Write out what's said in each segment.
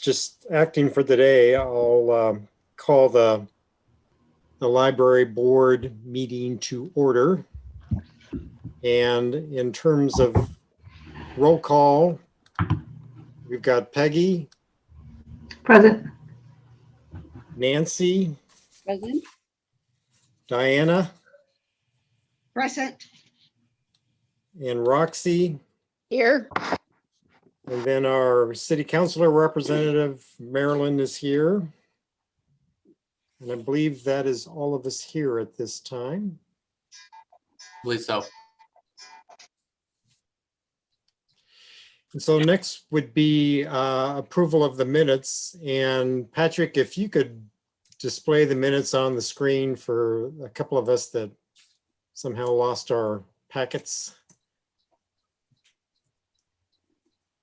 just acting for the day, I'll call the library board meeting to order. And in terms of roll call, we've got Peggy. Present. Nancy. Present. Diana. Present. And Roxy. Here. And then our city councilor representative, Marilyn, is here. And I believe that is all of us here at this time. I believe so. And so next would be approval of the minutes. And Patrick, if you could display the minutes on the screen for a couple of us that somehow lost our packets.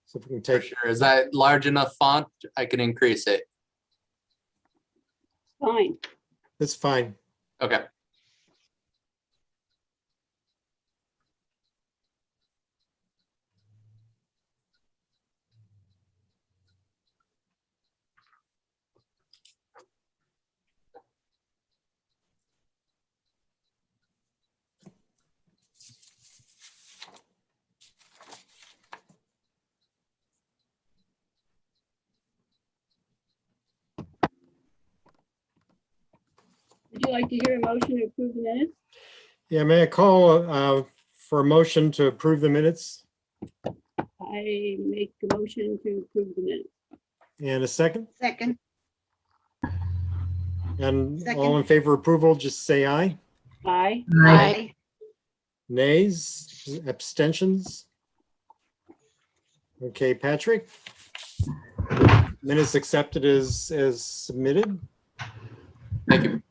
So if we can take. For sure. Is that large enough font? I can increase it. Fine. It's fine. Okay. Would you like to hear a motion to approve the minutes? Yeah, may I call for a motion to approve the minutes? I make the motion to approve the minutes. And a second? Second. And Second. all in favor of approval, just say aye. Aye. Aye. Nays, abstentions? Okay, Patrick? Minutes accepted as submitted. Thank you.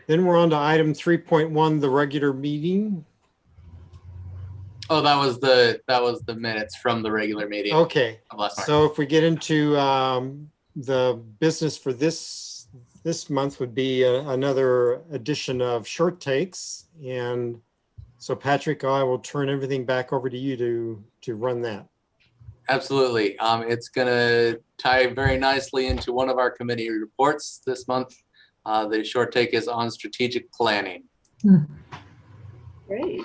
Then we're on to item 3.1, the regular meeting. Oh, that was the minutes from the regular meeting Okay, of last night. so if we get into the business for this month would be another edition of short takes. And so Patrick, I will turn everything back over to you to run that. Absolutely. It's going to tie very nicely into one of our committee reports this month. The short take is on strategic planning. Great.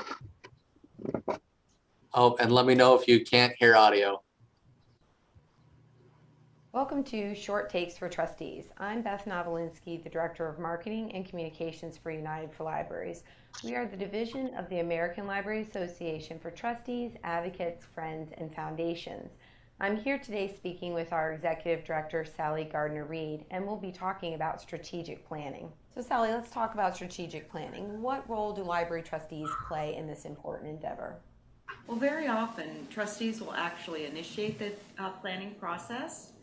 Oh, and let me know if you can't hear audio. Welcome to Short Takes for Trustees. I'm Beth Novolinsky, the Director of Marketing and Communications for United for Libraries. We are the division of the American Library Association for trustees, advocates, friends, and foundations. I'm here today speaking with our Executive Director, Sally Gardner-Reed, and we'll be talking about strategic planning. So Sally, let's talk about strategic planning. What role do library trustees play in this important endeavor? Well, very often trustees will actually initiate the planning process.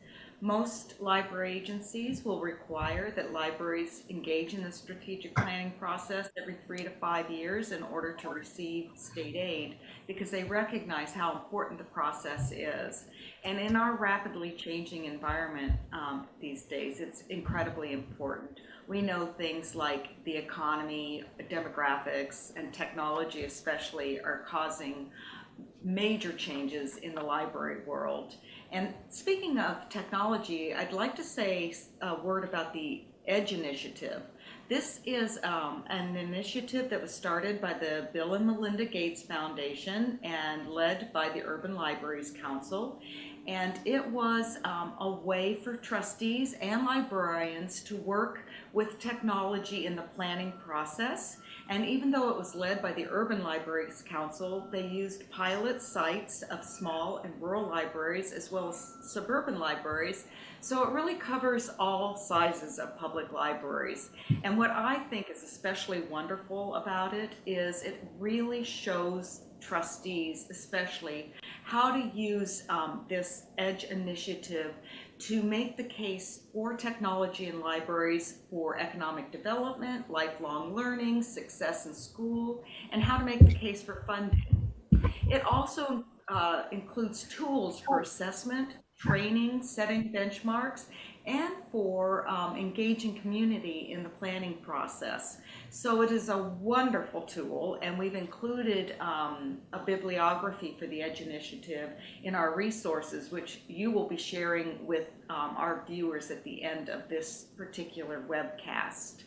Most library agencies will require that libraries engage in the strategic planning process every 3 to 5 years in order to receive state aid, because they recognize how important the process is. And in our rapidly changing environment these days, it's incredibly important. We know things like the economy, demographics, and technology especially are causing major changes in the library world. And speaking of technology, I'd like to say a word about the EDGE initiative. This is an initiative that was started by the Bill and Melinda Gates Foundation and led by the Urban Libraries Council. And it was a way for trustees and librarians to work with technology in the planning process. And even though it was led by the Urban Libraries Council, they used pilot sites of small and rural libraries as well as suburban libraries. So it really covers all sizes of public libraries. And what I think is especially wonderful about it is it really shows trustees especially how to use this EDGE initiative to make the case for technology in libraries for economic development, lifelong learning, success in school, and how to make the case for funding. It also includes tools for assessment training, setting benchmarks, and for engaging community in the planning process. So it is a wonderful tool, and we've included a bibliography for the EDGE initiative in our resources, which you will be sharing with our viewers at the end of this particular webcast.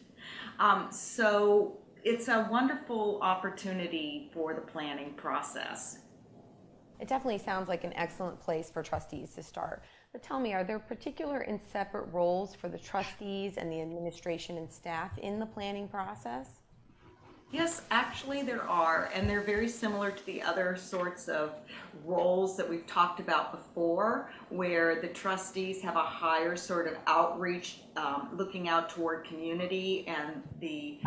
So it's a wonderful opportunity for the planning process. It definitely sounds like an excellent place for trustees to start. But tell me, are there particular and separate roles for the trustees and the administration and staff in the planning process? Yes, actually there are, and they're very similar to the other sorts of roles that we've talked about before, where the trustees have a higher sort of outreach, looking out toward community, and the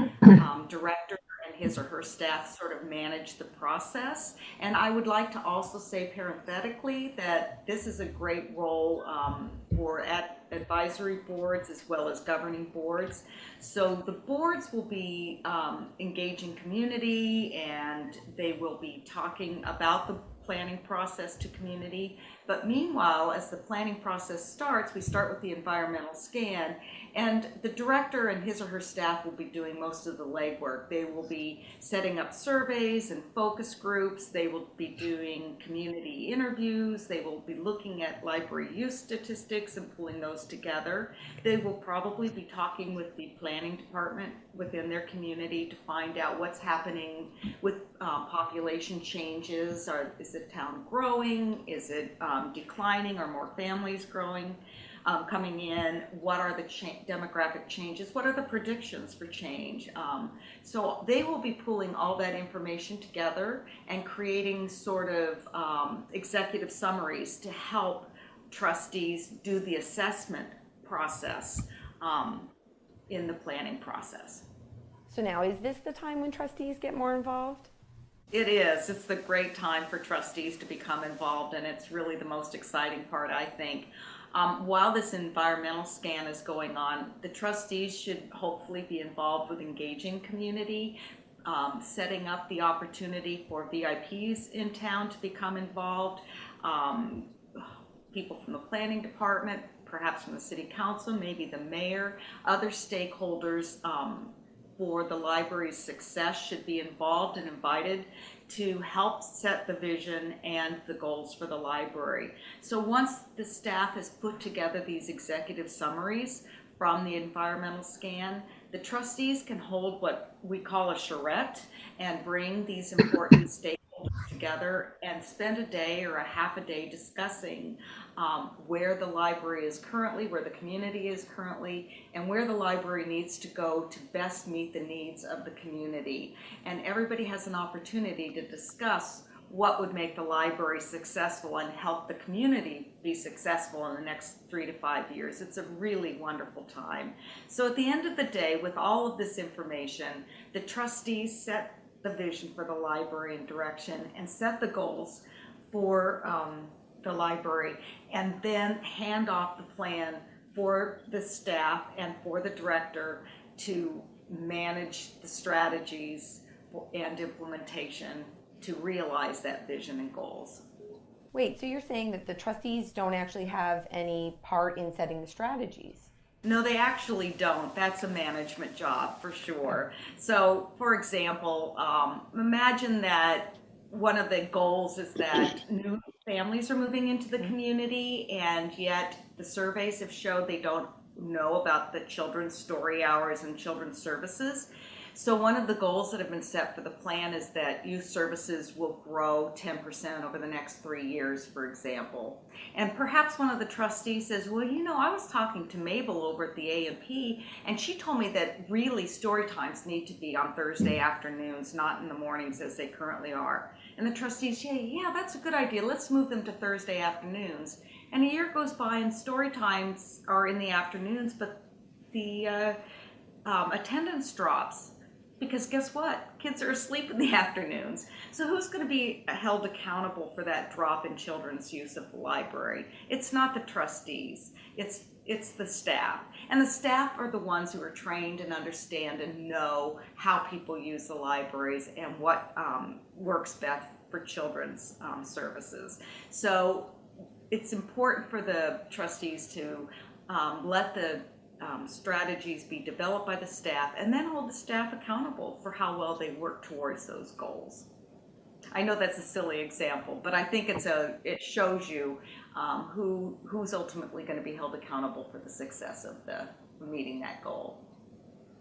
director and his or her staff sort of manage the process. And I would like to also say parenthetically that this is a great role for advisory boards as well as governing boards. So the boards will be engaging community, and they will be talking about the planning process to community. But meanwhile, as the planning process starts, we start with the environmental scan, and the director and his or her staff will be doing most of the legwork. They will be setting up surveys and focus groups. They will be doing community interviews. They will be looking at library use statistics and pulling those together. They will probably be talking with the planning department within their community to find out what's happening with population changes. Is the town growing? Is it declining? Are more families growing, coming in? What are the demographic changes? What are the predictions for change? So they will be pulling all that information together and creating sort of executive summaries to help trustees do the assessment process in the planning process. So now, is this the time when trustees get more involved? It is. It's the great time for trustees to become involved, and it's really the most exciting part, I think. While this environmental scan is going on, the trustees should hopefully be involved with engaging community, setting up the opportunity for VIPs in town to become involved, people from the planning department, perhaps from the city council, maybe the mayor, other stakeholders for the library's success should be involved and invited to help set the vision and the goals for the library. So once the staff has put together these executive summaries from the environmental scan, the trustees can hold what we call a charrette and bring these important stakeholders together and spend a day or a half a day discussing where the library is currently, where the community is currently, and where the library needs to go to best meet the needs of the community. And everybody has an opportunity to discuss what would make the library successful and help the community be successful in the next 3 to 5 years. It's a really wonderful time. So at the end of the day, with all of this information, the trustees set the vision for the library and direction and set the goals for the library, and then hand off the plan for the staff and for the director to manage the strategies and implementation to realize that vision and goals. Wait, so you're saying that the trustees don't actually have any part in setting the strategies? No, they actually don't. That's a management job for sure. So, for example, imagine that one of the goals is that new families are moving into the community, and yet the surveys have showed they don't know about the children's story hours and children's services. So one of the goals that have been set for the plan is that youth services will grow 10% over the next 3 years, for example. And perhaps one of the trustees says, well, you know, I was talking to Mabel over at the A&P, and she told me that really story times need to be on Thursday afternoons, not in the mornings as they currently are. And the trustees say, yeah, that's a good idea. Let's move them to Thursday afternoons. And a year goes by and story times are in the afternoons, but the attendance drops. Because guess what? Kids are asleep in the afternoons. So who's going to be held accountable for that drop in children's use of the library? It's not the trustees. It's the staff. And the staff are the ones who are trained and understand and know how people use the libraries and what works best for children's services. So it's important for the trustees to let the strategies be developed by the staff and then hold the staff accountable for how well they work towards those goals. I know that's a silly example, but I think it shows you who's ultimately going to be held accountable for the success of meeting that goal.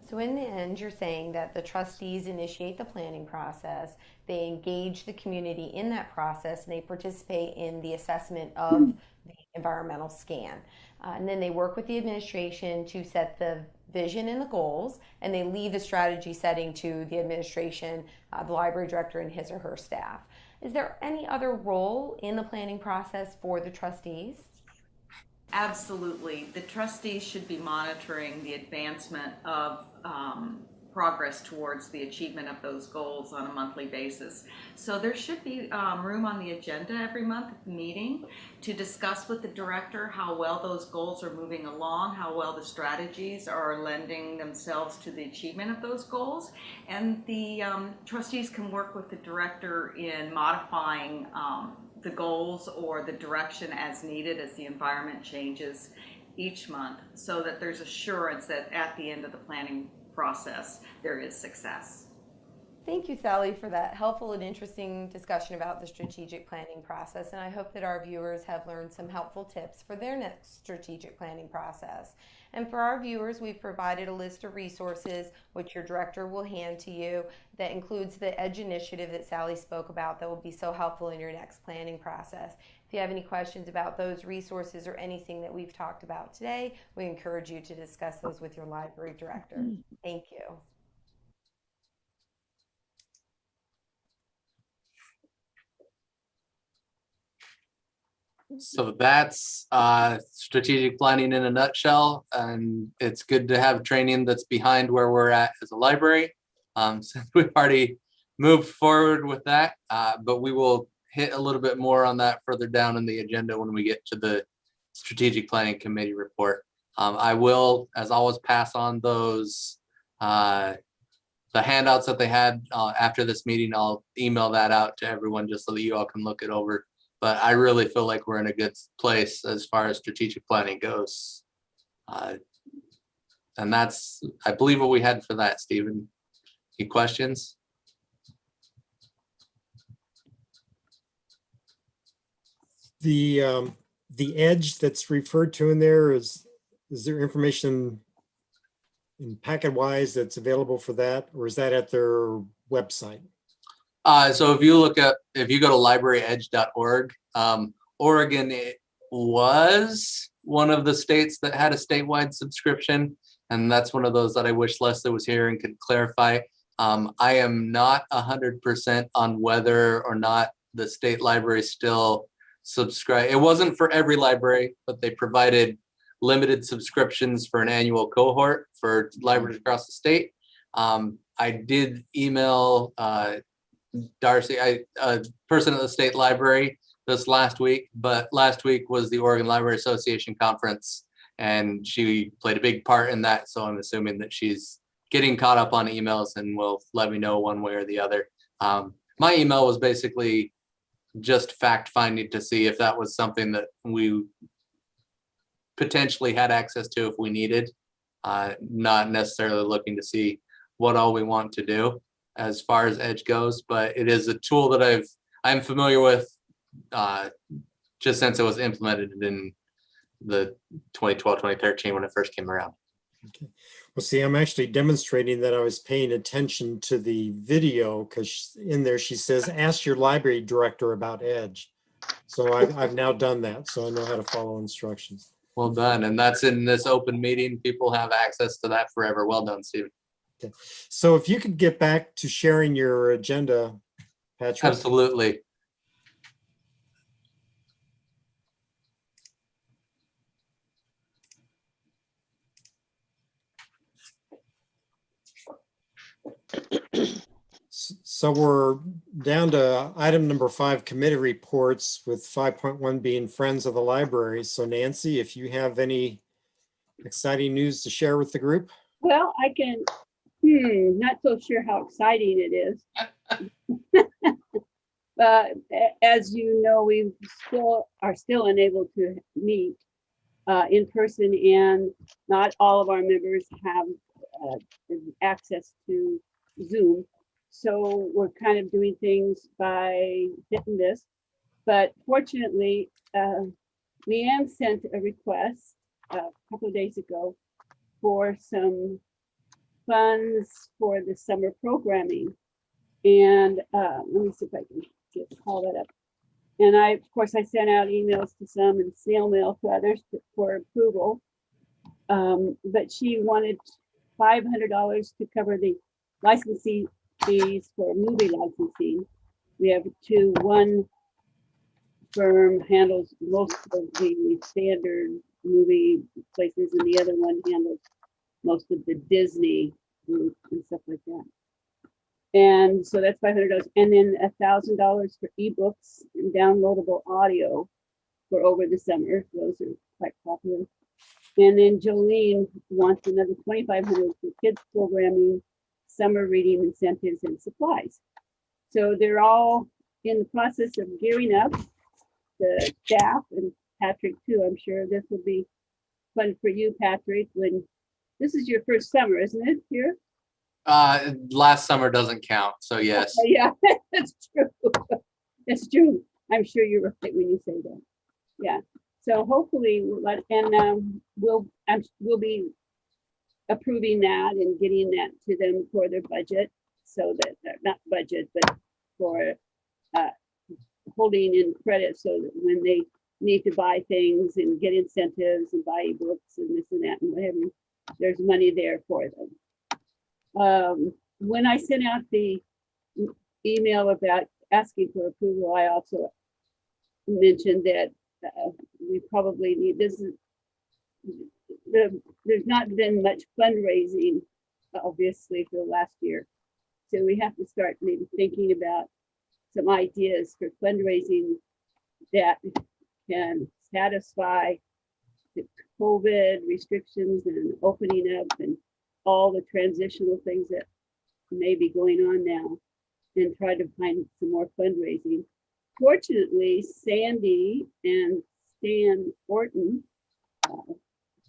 So in the end, you're saying that the trustees initiate the planning process, they engage the community in that process, and they participate in the assessment of the environmental scan. And then they work with the administration to set the vision and the goals, and they leave the strategy setting to the administration, the library director, and his or her staff. Is there any other role in the planning process for the trustees? Absolutely. The trustees should be monitoring the advancement of progress towards the achievement of those goals on a monthly basis. So there should be room on the agenda every month at the meeting to discuss with the director how well those goals are moving along, how well the strategies are lending themselves to the achievement of those goals. And the trustees can work with the director in modifying the goals or the direction as needed as the environment changes each month, so that there's assurance that at the end of the planning process there is success. Thank you, Sally, for that helpful and interesting discussion about the strategic planning process. And I hope that our viewers have learned some helpful tips for their next strategic planning process. And for our viewers, we've provided a list of resources which your director will hand to you that includes the EDGE initiative that Sally spoke about that will be so helpful in your next planning process. If you have any questions about those resources or anything that we've talked about today, we encourage you to discuss those with your library director. Thank you. So that's strategic planning in a nutshell, and it's good to have training that's behind where we're at as a library. Since we've already moved forward with that, but we will hit a little bit more on that further down in the agenda when we get to the strategic planning committee report. I will, as always, pass on those the handouts that they had after this meeting. I'll email that out to everyone just so that you all can look it over. But I really feel like we're in a good place as far as strategic planning goes. And that's, I believe, what we had for that, Stephen. Any questions? The EDGE that's referred to in there, is there information in packet wise that's available for that, or is that at their website? So if you go to libraryedge.org, Oregon was one of the states that had a statewide subscription, and that's one of those that I wish Leslie was here and could clarify. I am not 100% on whether or not the state library still subscribe. It wasn't for every library, but they provided limited subscriptions for an annual cohort for libraries across the state. I did email Darcy, a person at the state library, this last week, but last week was the Oregon Library Association conference, and she played a big part in that. So I'm assuming that she's getting caught up on emails and will let me know one way or the other. My email was basically just fact finding to see if that was something that we potentially had access to if we needed, not necessarily looking to see what all we want to do as far as EDGE goes, but it is a tool that I'm familiar with just since it was implemented in the 2012, 2013 when it first came around. Okay. Well, see, I'm actually demonstrating that I was paying attention to the video, because in there she says, ask your library director about EDGE. So I've now done that, so I know how to follow instructions. Well done. And that's in this open meeting. People have access to that forever. Well done, Stephen. Okay. So if you could get back to sharing your agenda, Patrick. Absolutely. So we're down to item number 5, committee reports, with 5.1 being Friends of the Library. So Nancy, if you have any exciting news to share with the group. Well, I can, not so sure how exciting it is. As you know, we are still unable to meet in person, and not all of our members have access to Zoom. So we're kind of doing things by hit and miss. But fortunately, Leanne sent a request a couple of days ago for some funds for the summer programming. And let me see if I can just call that up. And of course, I sent out emails to some and snail mail to others for approval. But she wanted $500 to cover the licensing fees for movie licensing. We have one firm handles most of the standard movie places, and the other one handles most of the Disney group and stuff like that. And so that's $500, and then $1,000 for ebooks and downloadable audio for over the summer. Those are quite popular. And then Jolene wants another $2,500 for kids programming, summer reading incentives, and supplies. So they're all in the process of gearing up. The staff and Patrick too. I'm sure this will be fun for you, Patrick. When this is your first summer, isn't it? Here. Last summer doesn't count, so yes. Yeah, that's true. That's true. I'm sure you're right when you say that. Yeah. So hopefully we'll we'll be approving that and getting that to them for their budget, so that not budget, but for holding in credit, so that when they need to buy things and get incentives and buy books and this and that and whatever, there's money there for them. When I sent out the email about asking for approval, I also mentioned that we probably need this. There's not been much fundraising, obviously, for the last year, so we have to start maybe thinking about some ideas for fundraising that can satisfy the COVID restrictions and opening up and all the transitional things that may be going on now, and try to find some more fundraising. Fortunately, Sandy and Stan Orton,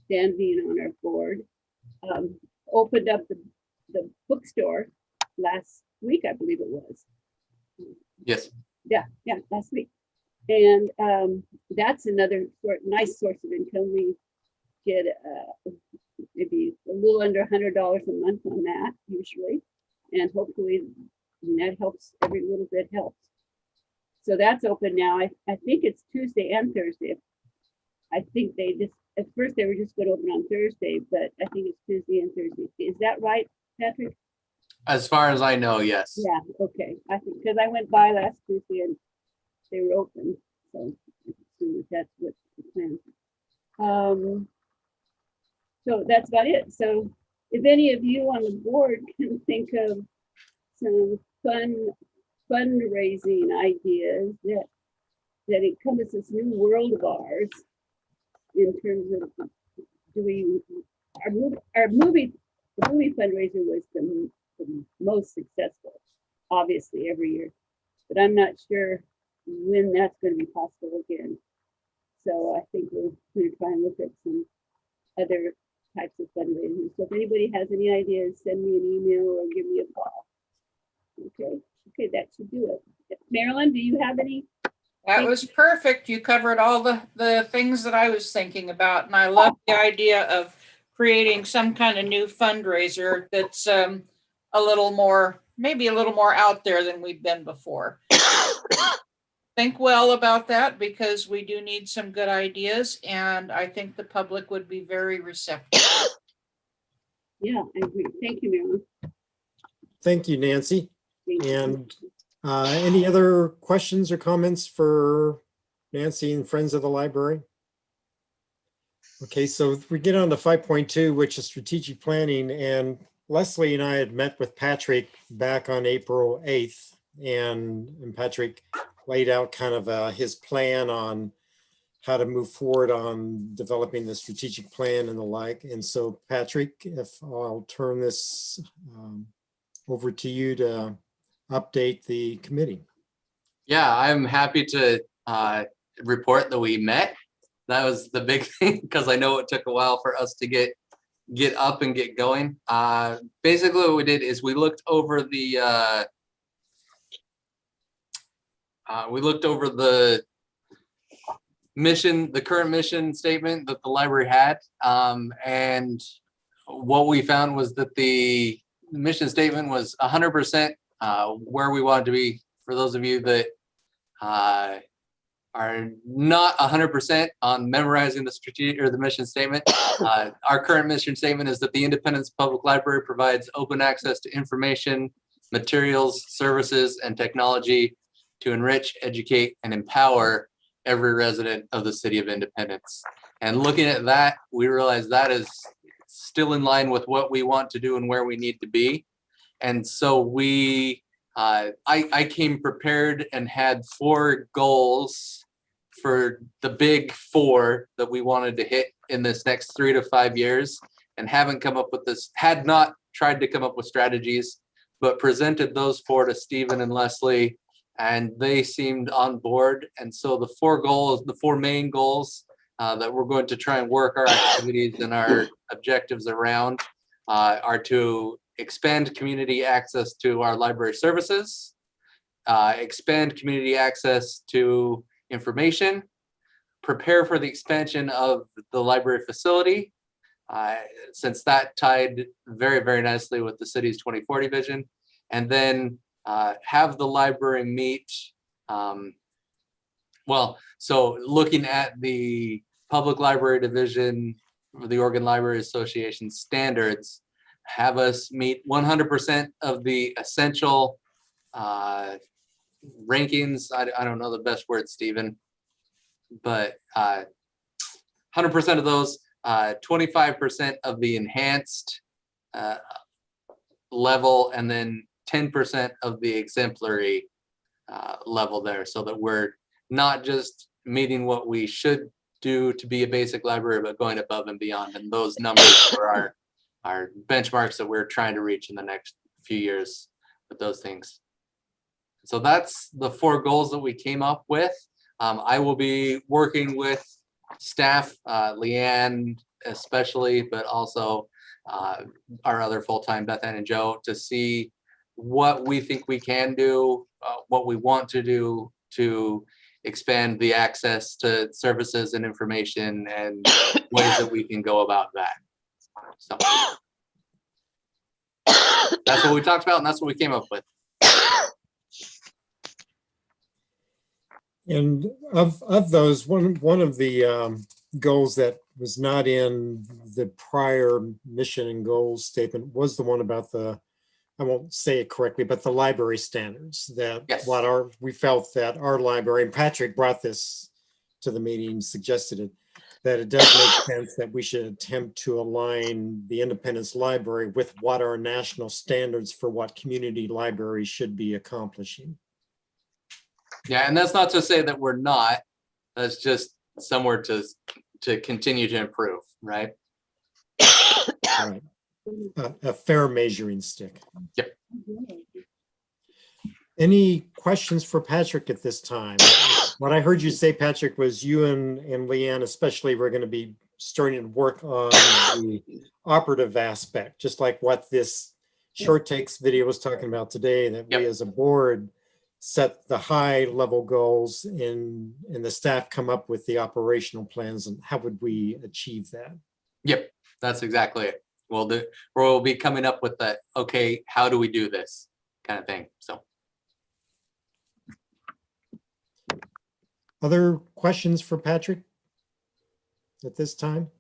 Stan being on our board, opened up the bookstore last week, I believe it was. Yes. Yeah, last week. And that's another nice source of income. We get maybe a little under $100 a month on that usually. And hopefully that helps, every little bit helps. So that's open now. I think it's Tuesday and Thursday. I think they just, at first they were just going to open on Thursday, but I think it's Tuesday and Thursday. Is that right, Patrick? As far as I know, yes. Yeah, okay. I think, because I went by last Tuesday and they were open, so I assume that that's what the plan. So that's about it. So if any of you on the board can think of some fundraising ideas that encompass this new world of ours, in terms of our movie fundraiser was the most successful, obviously, every year, but I'm not sure when that's going to be possible again. So I think we're going to try and look at some other types of fundraising. So if anybody has any ideas, send me an email or give me a call. Okay, that should do it. Marilyn, do you have any? That was perfect. You covered all the things that I was thinking about. And I love the idea of creating some kind of new fundraiser that's maybe a little more out there than we've been before. Think well about that, because we do need some good ideas, and I think the public would be very receptive. Yeah, I agree. Thank you, Marilyn. Thank you, Nancy. Thank you. And any other questions or comments for Nancy and Friends of the Library? Okay, so we get on to 5.2, which is strategic planning. And Leslie and I had met with Patrick back on April 8th, and Patrick laid out kind of his plan on how to move forward on developing the strategic plan and the like. And so, Patrick, if I'll turn this over to you to update the committee. Yeah, I'm happy to report that we met. That was the big thing because I know it took a while for us to get up and get going. Basically, what we did is we looked over the mission, the current mission statement that the library had, and what we found was that the mission statement was 100% where we wanted to be. For those of you that are not 100% on memorizing the strategic or the mission statement, our current mission statement is that the Independence Public Library provides open access to information, materials, services, and technology to enrich, educate, and empower every resident of the city of Independence. And looking at that, we realize that is still in line with what we want to do and where we need to be. And so we, I came prepared and had 4 goals for the big 4 that we wanted to hit in this next 3 to 5 years, and haven't come up with this, had not tried to come up with strategies, but presented those 4 to Stephen and Leslie, and they seemed on board. And so the 4 goals, the 4 main goals that we're going to try and work our activities and our objectives around are to expand community access to our library services, expand community access to information, prepare for the expansion of the library facility, since that tied very, very nicely with the city's 2040 vision, and then have the library meet, well, so looking at the Public Library Division, the Oregon Library Association standards, have us meet 100% of the essential rankings. I don't know the best word, Stephen, but 100% of those, 25% of the enhanced level, and then 10% of the exemplary level there, so that we're not just meeting what we should do to be a basic library, but going above and beyond. And those numbers are our benchmarks that we're trying to reach in the next few years with those things. So that's the 4 goals that we came up with. I will be working with staff, Leanne especially, but also our other full-time, Beth Ann and Joe, to see what we think we can do, what we want to do to expand the access to services and information, and ways that we can go about that. So that's what we talked about, and that's what we came up with. And of those, one of the goals that was not in the prior mission and goals statement was the one about the, I won't say it correctly, but the library standards, that Yes. we felt that our library, and Patrick brought this to the meeting, suggested it, that it does make sense that we should attempt to align the Independence Library with what our national standards for what community libraries should be accomplishing. Yeah, and that's not to say that we're not. That's just somewhere to continue to improve, right? Right. A fair measuring stick. Yep. Any questions for Patrick at this time? What I heard you say, Patrick, was you and Leanne especially were going to be starting to work on the operative aspect, just like what this short takes video was talking about today, that we as a board set the high level goals and the staff come up with the operational plans, and how would we achieve that? Yep, that's exactly it. We'll be coming up with that, okay, how do we do this kind of thing, so. Other questions for Patrick at this time?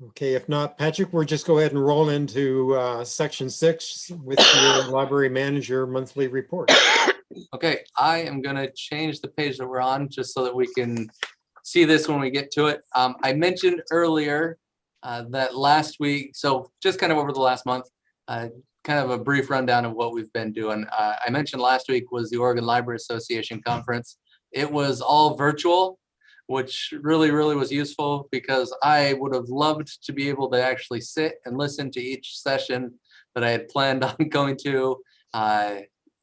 Okay, if not, Patrick, we'll just go ahead and roll into section 6 with your library manager monthly report. Okay, I am gonna change the page that we're on just so that we can see this when we get to it. I mentioned earlier that last week, so just kind of over the last month, kind of a brief rundown of what we've been doing. I mentioned last week was the Oregon Library Association conference. It was all virtual, which really, really was useful because I would have loved to be able to actually sit and listen to each session that I had planned on going to.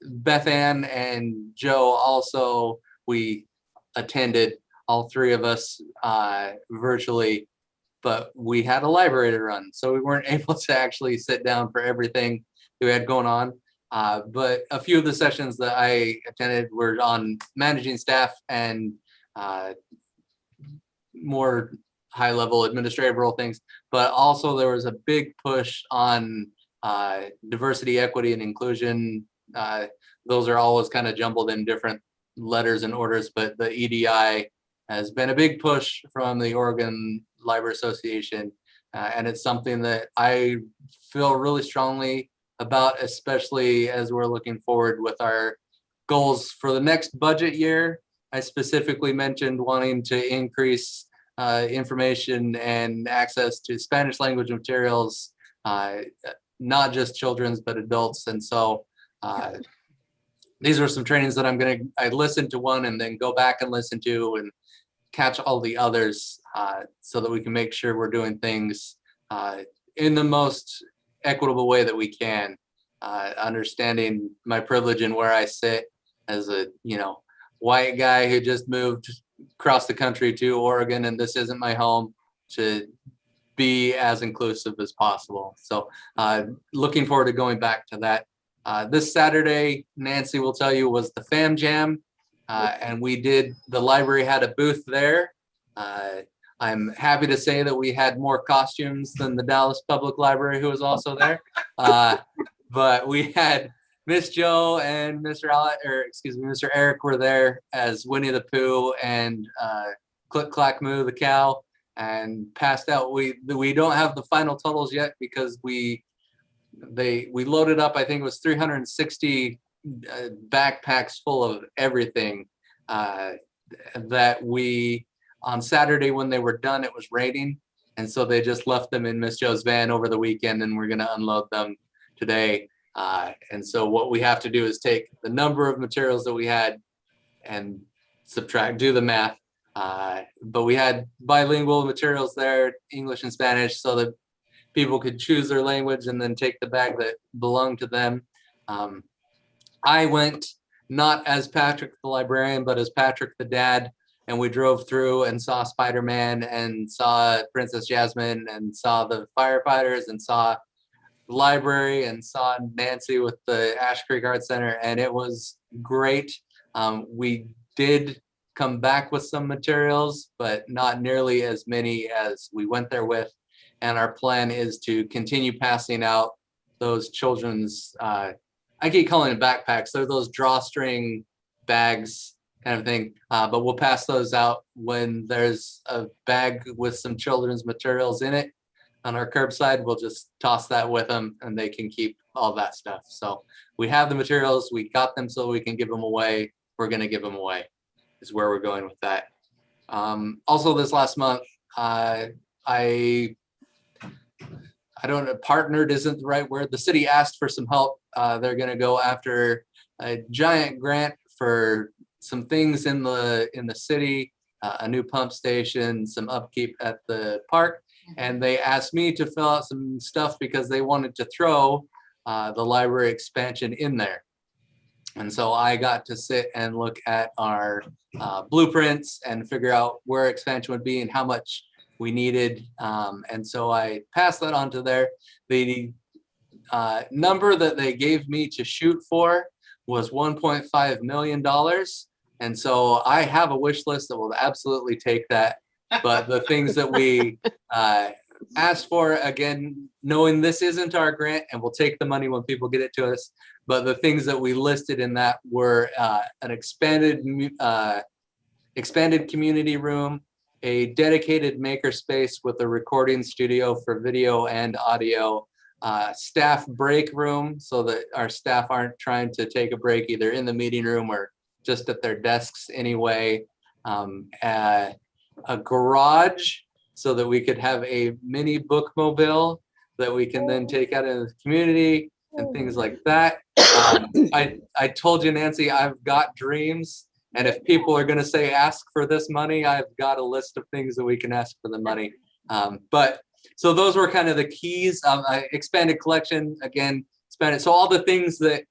Beth Ann and Joe also, we attended, all three of us virtually, but we had a library to run, so we weren't able to actually sit down for everything that we had going on. But a few of the sessions that I attended were on managing staff and more high-level administrative role things, but also there was a big push on diversity, equity, and inclusion. Those are always kind of jumbled in different letters and orders, but the EDI has been a big push from the Oregon Library Association, and it's something that I feel really strongly about, especially as we're looking forward with our goals for the next budget year. I specifically mentioned wanting to increase information and access to Spanish language materials, not just children's, but adults. And so these are some trainings that I listen to one and then go back and listen to and catch all the others so that we can make sure we're doing things in the most equitable way that we can, understanding my privilege and where I sit as a, white guy who just moved across the country to Oregon, and this isn't my home, to be as inclusive as possible. So looking forward to going back to that. This Saturday, Nancy will tell you, was the Fam Jam, and the library had a booth there. I'm happy to say that we had more costumes than the Dallas Public Library, who was also there. But we had Miss Joe and Mr. Eric were there as Winnie the Pooh and Click Clack Moo the cow, and passed out. We don't have the final totals yet because we loaded up, I think it was 360 backpacks full of everything that on Saturday when they were done, it was raining. And so they just left them in Miss Joe's van over the weekend, and we're going to unload them today. And so what we have to do is take the number of materials that we had and do the math. But we had bilingual materials there, English and Spanish, so that people could choose their language and then take the bag that belonged to them. I went not as Patrick the librarian, but as Patrick the dad, and we drove through and saw Spider-Man and saw Princess Jasmine and saw the firefighters and saw the library and saw Nancy with the Ash Creek Art Center, and it was great. We did come back with some materials, but not nearly as many as we went there with. And our plan is to continue passing out those children's, I keep calling it backpacks. They're those drawstring bags kind of thing. But we'll pass those out when there's a bag with some children's materials in it on our curbside. We'll just toss that with them and they can keep all that stuff. So we have the materials, we got them so we can give them away. We're going to give them away is where we're going with that. Also this last month, partnered isn't the right word. The city asked for some help. They're going to go after a giant grant for some things in the city, a new pump station, some upkeep at the park. And they asked me to fill out some stuff because they wanted to throw the library expansion in there. And so I got to sit and look at our blueprints and figure out where expansion would be and how much we needed. And so I passed that on to there. The number that they gave me to shoot for was $1.5 million. And so I have a wish list that will absolutely take that. But the things that we asked for, again, knowing this isn't our grant and we'll take the money when people get it to us. But the things that we listed in that were an expanded community room, a dedicated maker space with a recording studio for video and audio, staff break room so that our staff aren't trying to take a break either in the meeting room or just at their desks anyway, a garage so that we could have a mini bookmobile that we can then take out in the community and things like that. I told you, Nancy, I've got dreams. And if people are going to say, ask for this money, I've got a list of things that we can ask for the money. But so those were kind of the keys. Expanded collection, again, expanded. So all the things that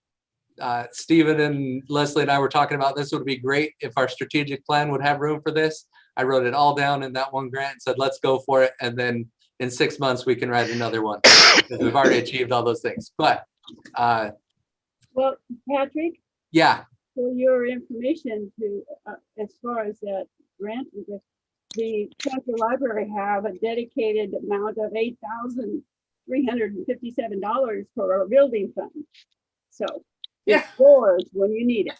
Stephen and Leslie and I were talking about this would be great if our strategic plan would have room for this. I wrote it all down in that one grant and said, let's go for it. And then in 6 months, we can write another one because we've already achieved all those things. But Well, Patrick, yeah, for your information to, as far as that grant, the Central Library have a dedicated amount of $8,357 for a building fund. So Yeah. it's yours when you need it.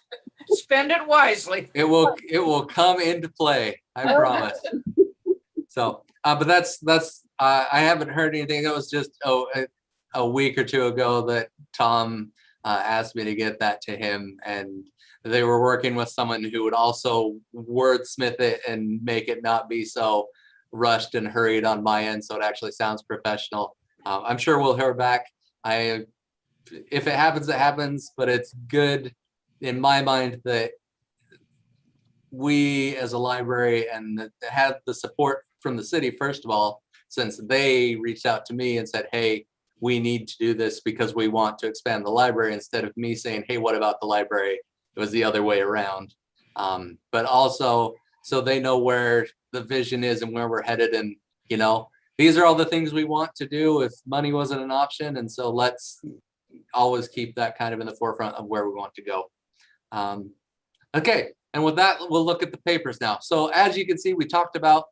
Spend it wisely. it will come into play. I promise. So, but that's I haven't heard anything. It was just a week or two ago that Tom asked me to get that to him, and they were working with someone who would also wordsmith it and make it not be so rushed and hurried on my end, so it actually sounds professional. I'm sure we'll hear back. If it happens, it happens, but it's good in my mind that we as a library and have the support from the city, first of all, since they reached out to me and said, hey, we need to do this because we want to expand the library, instead of me saying, hey, what about the library? It was the other way around. But also, so they know where the vision is and where we're headed. And, you know, these are all the things we want to do if money wasn't an option. And so let's always keep that kind of in the forefront of where we want to go. Okay, and with that, we'll look at the papers now. So as you can see, we talked about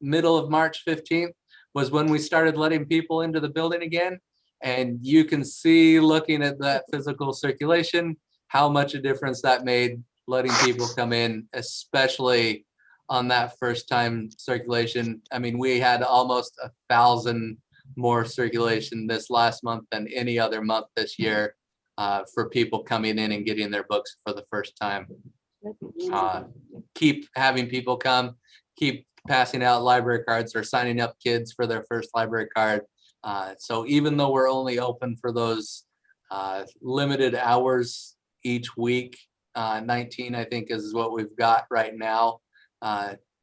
middle of March 15th was when we started letting people into the building again. And you can see, looking at that physical circulation, how much a difference that made, letting people come in, especially on that first time circulation. I mean, we had almost 1,000 more circulation this last month than any other month this year for people coming in and getting their books for the first time. Keep having people come, keep passing out library cards or signing up kids for their first library card. So even though we're only open for those limited hours each week, 19 I think is what we've got right now,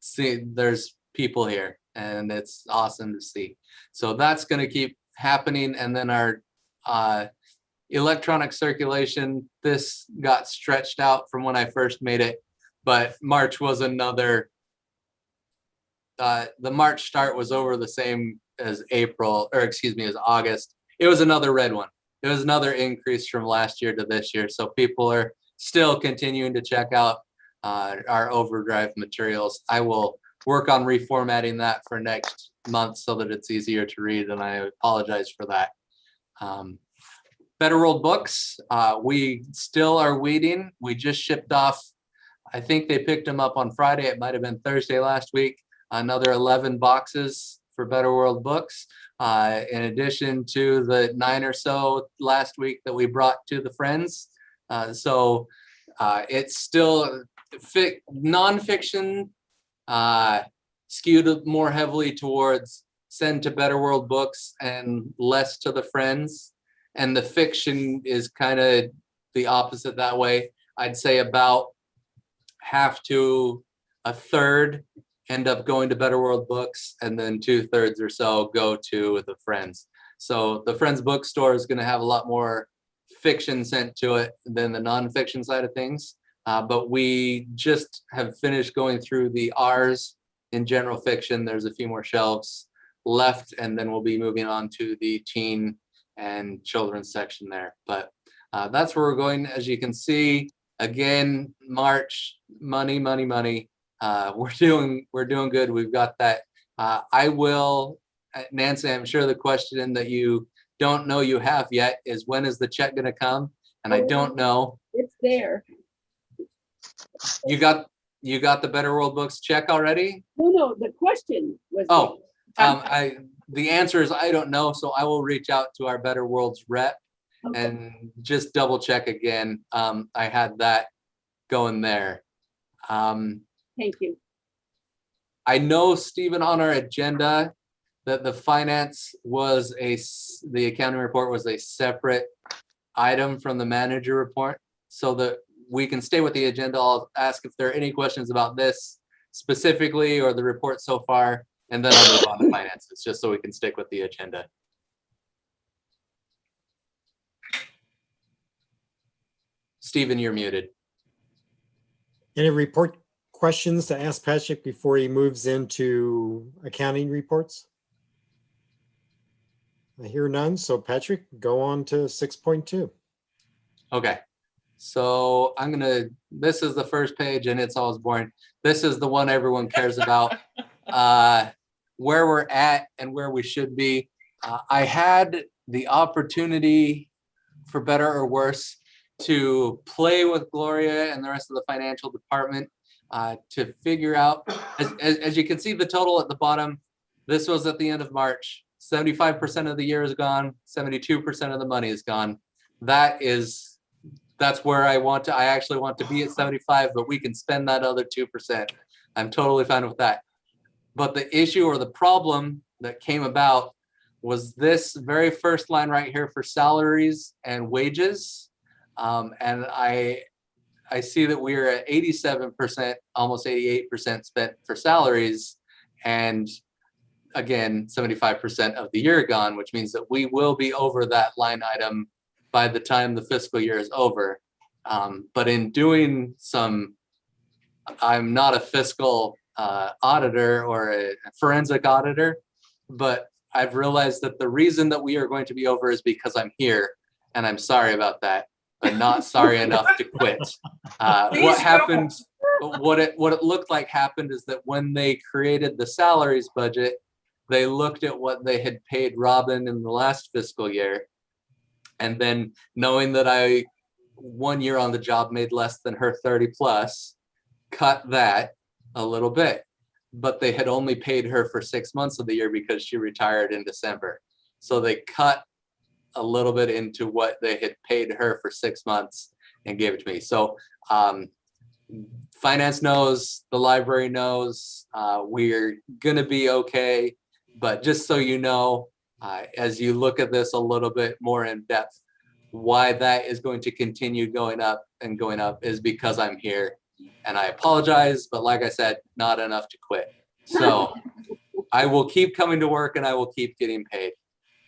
see, there's people here and it's awesome to see. So that's going to keep happening. And then our electronic circulation, this got stretched out from when I first made it, but March was another, the March start was over the same as April, or excuse me, as August. It was another red one. It was another increase from last year to this year. So people are still continuing to check out our overdrive materials. I will work on reformatting that for next month so that it's easier to read, and I apologize for that. Better World Books, we still are waiting. We just shipped off, I think they picked them up on Friday. It might have been Thursday last week. Another 11 boxes for Better World Books, in addition to the 9 or so last week that we brought to the Friends. So it's still nonfiction, skewed more heavily towards send to Better World Books and less to the Friends. And the fiction is kind of the opposite that way. I'd say about half to a third end up going to Better World Books, and then 2/3 or so go to the Friends. So the Friends bookstore is going to have a lot more fiction sent to it than the nonfiction side of things. But we just have finished going through the R's in general fiction. There's a few more shelves left, and then we'll be moving on to the teen and children's section there. But that's where we're going. As you can see, again, March, money. We're doing good. We've got that. I will, Nancy, I'm sure the question that you don't know you have yet is, when is the check going to come? And I don't know. It's there. You got the Better World Books check already? No, the question was. Oh, the answer is I don't know. So I will reach out to our Better Worlds rep and just double check again. I had that going there. Thank you. I know, Stephen, on our agenda that the finance was the accounting report was a separate item from the manager report, so that we can stay with the agenda. I'll ask if there are any questions about this specifically or the report so far, and then I'll move on to finances, just so we can stick with the agenda. Stephen, you're muted. Any report questions to ask Patrick before he moves into accounting reports? I hear none. So Patrick, go on to 6.2. Okay. So this is the first page and it's always boring. This is the one everyone cares about, where we're at and where we should be. I had the opportunity, for better or worse, to play with Gloria and the rest of the financial department to figure out, as you can see the total at the bottom, this was at the end of March. 75% of the year is gone, 72% of the money is gone. That's where I actually want to be at 75, but we can spend that other 2%. I'm totally fine with that. But the issue or the problem that came about was this very first line right here for salaries and wages. And I see that we are at 87%, almost 88% spent for salaries. And again, 75% of the year gone, which means that we will be over that line item by the time the fiscal year is over. But in doing I'm not a fiscal auditor or a forensic auditor, but I've realized that the reason that we are going to be over is because I'm here, and I'm sorry about that, but not sorry enough to quit. What happened, what it looked like happened is that when they created the salaries budget, they looked at what they had paid Robin in the last fiscal year. And then knowing that I 1 year on the job made less than her 30 plus, cut that a little bit. But they had only paid her for 6 months of the year because she retired in December. So they cut a little bit into what they had paid her for 6 months and gave it to me. So finance knows, the library knows, we're gonna be okay. But just so you know, as you look at this a little bit more in depth, why that is going to continue going up and going up is because I'm here. And I apologize, but like I said, not enough to quit. So I will keep coming to work and I will keep getting paid.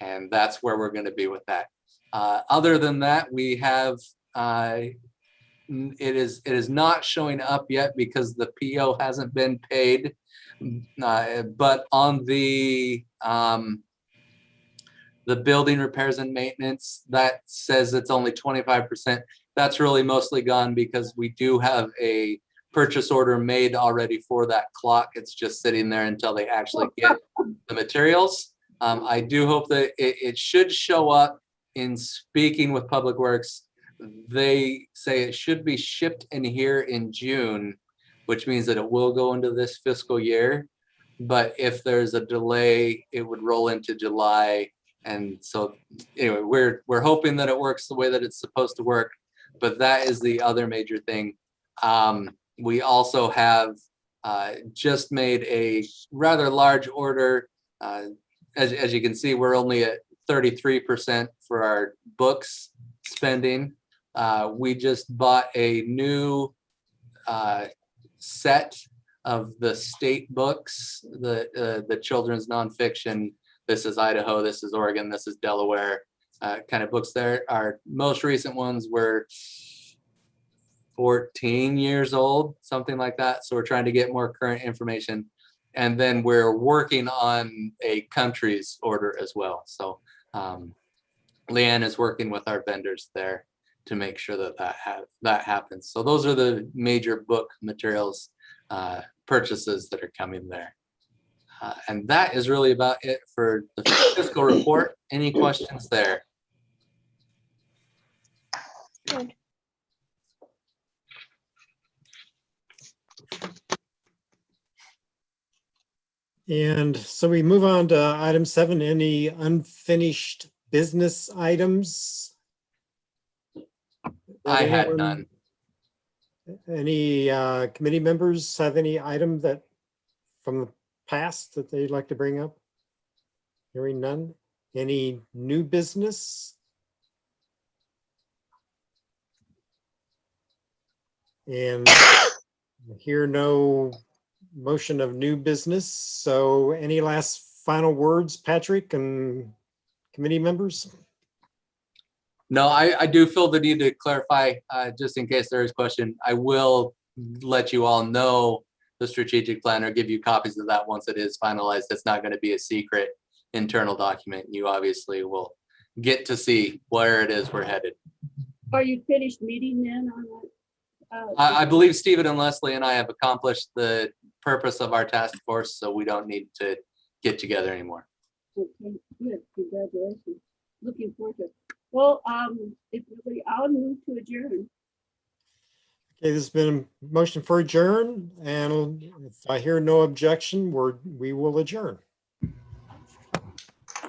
And that's where we're going to be with that. Other than that, we have, it is not showing up yet because the PO hasn't been paid. But on the building repairs and maintenance, that says it's only 25%. That's really mostly gone because we do have a purchase order made already for that clock. It's just sitting there until they actually get the materials. I do hope that it should show up. In speaking with Public Works, they say it should be shipped in here in June, which means that it will go into this fiscal year. But if there's a delay, it would roll into July. And so anyway, we're hoping that it works the way that it's supposed to work. But that is the other major thing. We also have just made a rather large order. As you can see, we're only at 33% for our books spending. We just bought a new set of the state books, the children's nonfiction. This is Idaho, this is Oregon, this is Delaware kind of books there. Our most recent ones were 14 years old, something like that. So we're trying to get more current information. And then we're working on a country's order as well. So Leanne is working with our vendors there to make sure that happens. So those are the major book materials purchases that are coming there. And that is really about it for the fiscal report. Any questions there? Good. And so we move on to item 7, any unfinished business items? I had none. Any committee members have any item that from the past that they'd like to bring up? Hearing none. Any new business? And hear no motion of new business. So any last final words, Patrick and committee members? No, I do feel the need to clarify, just in case there is question. I will let you all know the strategic plan or give you copies of that once it is finalized. It's not going to be a secret internal document. You obviously will get to see where it is we're headed. Are you finished meeting then on that? I believe Stephen and Leslie and I have accomplished the purpose of our task force, so we don't need to get together anymore. Okay, good, congratulations. Looking forward to it. Well, if nobody, I'll move to adjourn. Okay, there's been a motion for adjourn, and if I hear no objection, we will adjourn.